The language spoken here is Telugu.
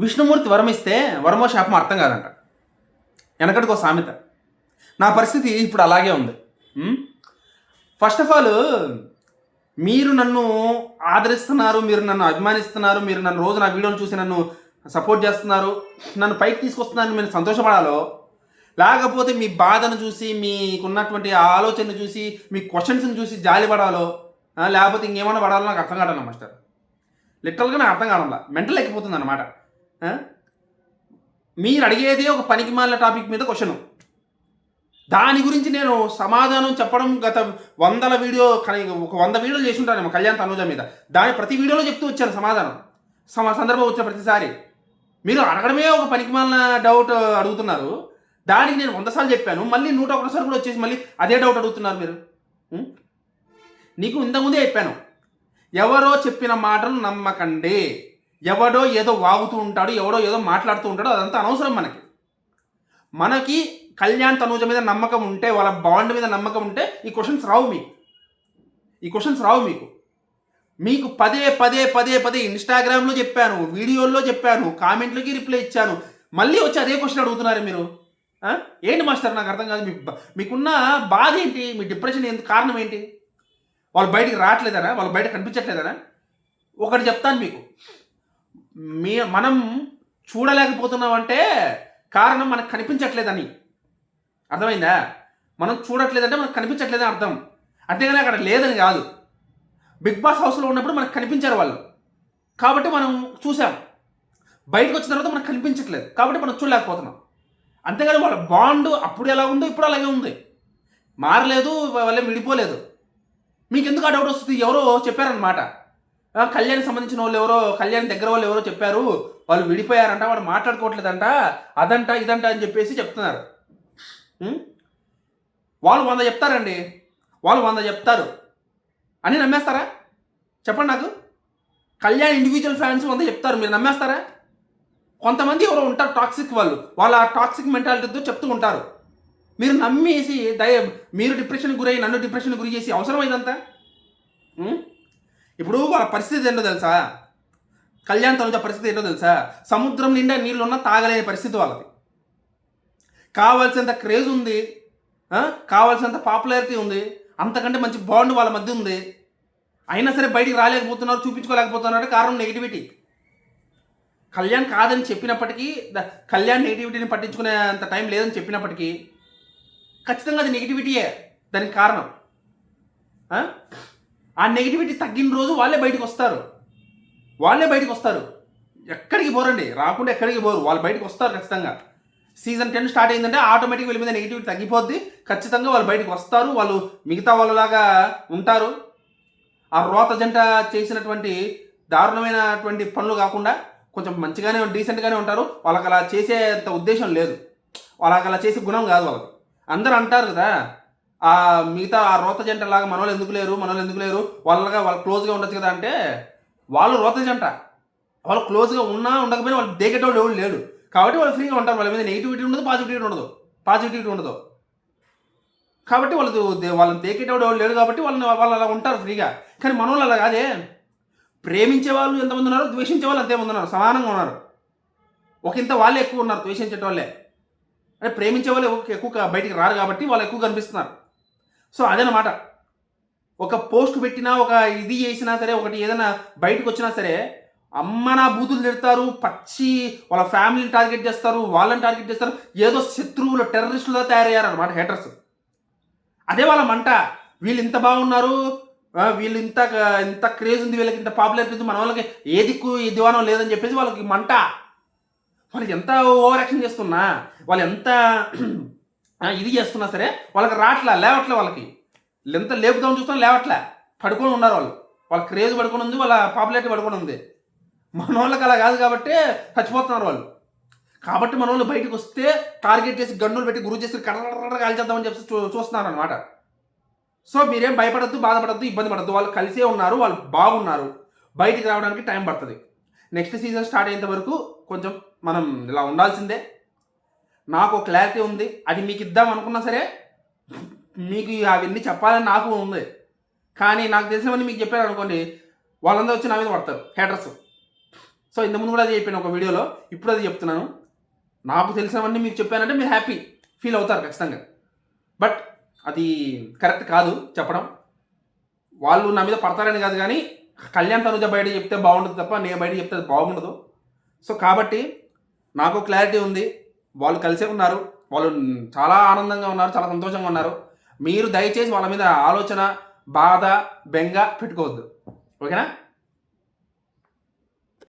విష్ణుమూర్తి వరం ఇస్తే వరమో శాపమో అర్థం కాదంట. వెనకటికి ఒక సామెత. నా పరిస్థితి ఇప్పుడు అలాగే ఉంది. ఫస్ట్ ఆఫ్ ఆల్ మీరు నన్ను ఆదరిస్తున్నారు, మీరు నన్ను అభిమానిస్తున్నారు, మీరు నన్ను రోజు నా వీడియోలు చూసి నన్ను సపోర్ట్ చేస్తున్నారు, నన్ను పైకి తీసుకొస్తున్నారని మీరు సంతోషపడాలో, లేకపోతే మీ బాధను చూసి, మీకున్నటువంటి ఆలోచనను చూసి, మీ క్వశ్చన్స్ని చూసి జాలి పడాలో, లేకపోతే ఇంకేమైనా పడాలో నాకు అర్థం కావడం మాస్టర్. లిటరల్గా నాకు అర్థం కావడంలా, మెంటల్ ఎక్కిపోతుంది అనమాట. మీరు అడిగేదే ఒక పనికి మాలిన టాపిక్ మీద క్వశ్చను, దాని గురించి నేను సమాధానం చెప్పడం గత 100 వీడియోలు చేసి ఉంటాను కళ్యాణ్ తనూజ మీద. దాని ప్రతి వీడియోలో చెప్తూ వచ్చాను సమాధానం, సందర్భం వచ్చిన ప్రతిసారి. మీరు అడగడమే ఒక పనికిమాలిన డౌట్ అడుగుతున్నారు, దానికి నేను 100 సార్లు చెప్పాను, మళ్ళీ 101 సార్లు కూడా వచ్చేసి మళ్ళీ అదే డౌట్ అడుగుతున్నారు మీరు. నీకు ఇంతకుముందే చెప్పాను, ఎవరో చెప్పిన మాటలు నమ్మకండి. ఎవడో ఏదో వాగుతూ ఉంటాడు, ఎవడో ఏదో మాట్లాడుతూ ఉంటాడు, అదంతా అనవసరం మనకి కళ్యాణ్ తనూజ మీద నమ్మకం ఉంటే, వాళ్ళ బాండ్ మీద నమ్మకం ఉంటే ఈ క్వశ్చన్స్ రావు మీకు పదే పదే ఇన్స్టాగ్రామ్లో చెప్పాను, వీడియోల్లో చెప్పాను, కామెంట్లకి రిప్లై ఇచ్చాను, మళ్ళీ వచ్చి అదే క్వశ్చన్ అడుగుతున్నారు మీరు. ఏంటి మాస్టర్ నాకు అర్థం కాదు. మీకున్న బాధ ఏంటి? మీ డిప్రెషన్ ఎందుకు కారణం ఏంటి? వాళ్ళు బయటికి రావట్లేదనా? వాళ్ళు బయట కనిపించట్లేదనా? ఒకటి చెప్తాను మీకు, మనం చూడలేకపోతున్నామంటే కారణం మనకు కనిపించట్లేదని. అర్థమైందా? మనం చూడట్లేదంటే మనకు కనిపించట్లేదని అర్థం, అంతేగాని అక్కడ లేదని కాదు. బిగ్ బాస్ హౌస్లో ఉన్నప్పుడు మనకు కనిపించారు వాళ్ళు, కాబట్టి మనం చూసాం. బయటకు వచ్చిన తర్వాత మనకు కనిపించట్లేదు కాబట్టి మనం చూడలేకపోతున్నాం. అంతేగాని వాళ్ళ బాండ్ అప్పుడు ఎలా ఉందో ఇప్పుడు అలాగే ఉంది, మారలేదు, వాళ్ళే విడిపోలేదు. మీకు ఎందుకు ఆ డౌట్ వస్తుంది? ఎవరో చెప్పారనమాట, కళ్యాణ్కి సంబంధించిన వాళ్ళు ఎవరో, కళ్యాణ్ దగ్గర వాళ్ళు ఎవరో చెప్పారు, వాళ్ళు విడిపోయారంట, వాళ్ళు మాట్లాడుకోవట్లేదంట, అదంట ఇదంట అని చెప్పేసి చెప్తున్నారు. వాళ్ళు 100 చెప్తారండి, వాళ్ళు 100 చెప్తారు అని నమ్మేస్తారా? చెప్పండి నాకు. కళ్యాణ్ ఇండివిజువల్ ఫ్యాన్స్ 100 చెప్తారు, మీరు నమ్మేస్తారా? కొంతమంది ఎవరో ఉంటారు టాక్సిక్, వాళ్ళ టాక్సిక్ మెంటాలిటీతో చెప్తూ ఉంటారు, మీరు నమ్మేసి మీరు డిప్రెషన్కి గురై నన్ను డిప్రెషన్కి గురి చేసి అవసరం ఇదంతా? ఇప్పుడు వాళ్ళ పరిస్థితి ఏంటో తెలుసా? కళ్యాణ్ తనూజ పరిస్థితి ఏంటో తెలుసా? సముద్రం నిండా నీళ్ళున్నా తాగలేని పరిస్థితి వాళ్ళది. కావాల్సినంత క్రేజ్ ఉంది, కావాల్సినంత పాపులారిటీ ఉంది, అంతకంటే మంచి బాండ్ వాళ్ళ మధ్య ఉంది, అయినా సరే బయటికి రాలేకపోతున్నారు, చూపించుకోలేకపోతున్నారు. కారణం నెగిటివిటీ. కళ్యాణ్ కాదని చెప్పినప్పటికీ, కళ్యాణ్ నెగిటివిటీని పట్టించుకునే అంత టైం లేదని చెప్పినప్పటికీ ఖచ్చితంగా అది నెగిటివిటీయే దానికి కారణం. ఆ నెగిటివిటీ తగ్గిన రోజు వాళ్ళే బయటకు వస్తారు. ఎక్కడికి పోరండి, రాకుండా ఎక్కడికి పోరు, వాళ్ళు బయటకు వస్తారు ఖచ్చితంగా. సీజన్ 10 స్టార్ట్ అయిందంటే ఆటోమేటిక్గా వీళ్ళ మీద నెగిటివిటీ తగ్గిపోద్ది, ఖచ్చితంగా వాళ్ళు బయటకు వస్తారు, వాళ్ళు మిగతా వాళ్ళలాగా ఉంటారు. ఆ రోత జంట చేసినటువంటి దారుణమైనటువంటి పనులు కాకుండా కొంచెం మంచిగానే డీసెంట్గానే ఉంటారు. వాళ్ళకి అలా చేసేంత ఉద్దేశం లేదు, వాళ్ళకి అలా చేసే గుణం కాదు వాళ్ళకి. అందరూ అంటారు కదా, మిగతా ఆ రోత జంట లాగా మనోళ్ళు ఎందుకు లేరు, వాళ్ళగా వాళ్ళు క్లోజ్గా ఉండొచ్చు కదా అంటే, వాళ్ళు రోత జంట, వాళ్ళు క్లోజ్గా ఉన్నా ఉండకపోయినా వాళ్ళు దేకేటోళ్ళు ఎవరు లేడు, కాబట్టి వాళ్ళు ఫ్రీగా ఉంటారు. వాళ్ళ మీద నెగిటివిటీ ఉండదు, పాజిటివిటీ ఉండదు కాబట్టి వాళ్ళని దేకేటోడు ఎవరు లేడు కాబట్టి వాళ్ళు అలా ఉంటారు ఫ్రీగా. కానీ మనోళ్ళు అలా కాదే, ప్రేమించే వాళ్ళు ఎంతమంది ఉన్నారు, ద్వేషించే వాళ్ళు అంతేమంది ఉన్నారు, సమానంగా ఉన్నారు. ఒకంత వాళ్ళే ఎక్కువ ఉన్నారు ద్వేషించే వాళ్ళే, అంటే ప్రేమించే వాళ్ళు ఎక్కువ బయటికి రారు కాబట్టి వాళ్ళు ఎక్కువ కనిపిస్తున్నారు. సో అదనమాట. ఒక పోస్ట్ పెట్టినా, ఒక ఇది చేసినా సరే, ఒకటి ఏదైనా బయటకు వచ్చినా సరే, అమ్మ నా బూతులు తిడతారు, పచ్చి వాళ్ళ ఫ్యామిలీని టార్గెట్ చేస్తారు, వాళ్ళని టార్గెట్ చేస్తారు, ఏదో శత్రువులు టెర్రరిస్టులుగా తయారయ్యారనమాట హేటర్స్. అదే వాళ్ళ మంట. వీళ్ళు ఇంత బాగున్నారు, వీళ్ళు ఇంత క్రేజ్ ఉంది, వీళ్ళకి ఇంత పాపులారిటీ ఉంది, మన వాళ్ళకి ఏ దిక్కు ఈ దివానం లేదని చెప్పేసి వాళ్ళకి మంట. వాళ్ళకి ఎంత ఓవర్ యాక్షన్ చేస్తున్నా, వాళ్ళు ఎంత ఇది చేస్తున్నా సరే వాళ్ళకి లేవట్లే. వాళ్ళకి ఎంత లేపుదామని చూస్తున్నా లేవట్లే, పడుకొని ఉన్నారు వాళ్ళ క్రేజ్ పడుకొని ఉంది, వాళ్ళ పాపులారిటీ పడుకొని ఉంది. మన వాళ్ళకి అలా కాదు కాబట్టి చచ్చిపోతున్నారు వాళ్ళు. కాబట్టి మన వాళ్ళు బయటకు వస్తే టార్గెట్ చేసి గన్నులు పెట్టి గురి చేసి కడగడ కాల్చేద్దామని చెప్పి చూస్తున్నారు అనమాట. సో మీరేం భయపడద్దు, బాధపడద్దు, ఇబ్బంది పడద్దు. వాళ్ళు కలిసే ఉన్నారు, వాళ్ళు బాగున్నారు. బయటికి రావడానికి టైం పడుతుంది. నెక్స్ట్ సీజన్ స్టార్ట్ అయ్యేంత వరకు కొంచెం మనం ఇలా ఉండాల్సిందే. నాకు క్లారిటీ ఉంది, అది మీకు ఇద్దాం అనుకున్నా సరే మీకు అవన్నీ చెప్పాలని నాకు ఉంది. కానీ నాకు తెలిసినవన్నీ మీకు చెప్పారు అనుకోండి, వాళ్ళందరూ వచ్చి నా మీద పడతారు హేటర్స్. సో ఇంతకుముందు కూడా అది చెప్పాను ఒక వీడియోలో, ఇప్పుడు అది చెప్తున్నాను. నాకు తెలిసినవన్నీ మీకు చెప్పానంటే మీరు హ్యాపీ ఫీల్ అవుతారు ఖచ్చితంగా. బట్ అది కరెక్ట్ కాదు చెప్పడం. వాళ్ళు నా మీద పడతారని కాదు, కానీ కళ్యాణ్ తనుజ బయట చెప్తే బాగుంటుంది తప్ప నేను బయట చెప్తే అది బాగుండదు. సో కాబట్టి నాకు క్లారిటీ ఉంది, వాళ్ళు కలిసే ఉన్నారు, వాళ్ళు చాలా ఆనందంగా ఉన్నారు, చాలా సంతోషంగా ఉన్నారు. మీరు దయచేసి వాళ్ళ మీద ఆలోచన, బాధ, బెంగ పెట్టుకోవద్దు. ఓకేనా?